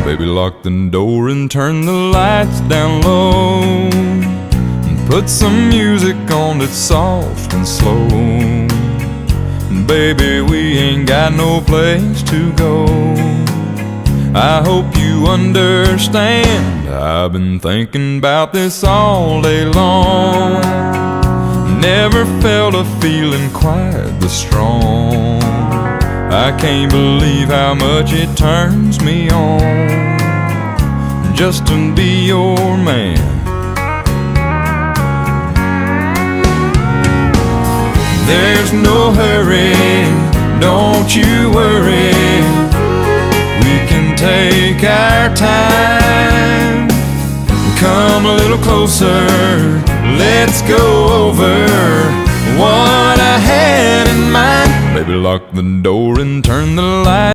Baby, lock the door and turn the lights down low, and put some music on that's soft and slow. Baby, we ain't got no place to go. I hope you understand, I've been thinking about this all day long. Never felt a feeling quite this strong. I can't believe how much it turns me on just to be your man. There's no hurry, don't you worry. We can take our time. Come a little closer, let's go over what I had in mind. Baby, lock the door and turn the light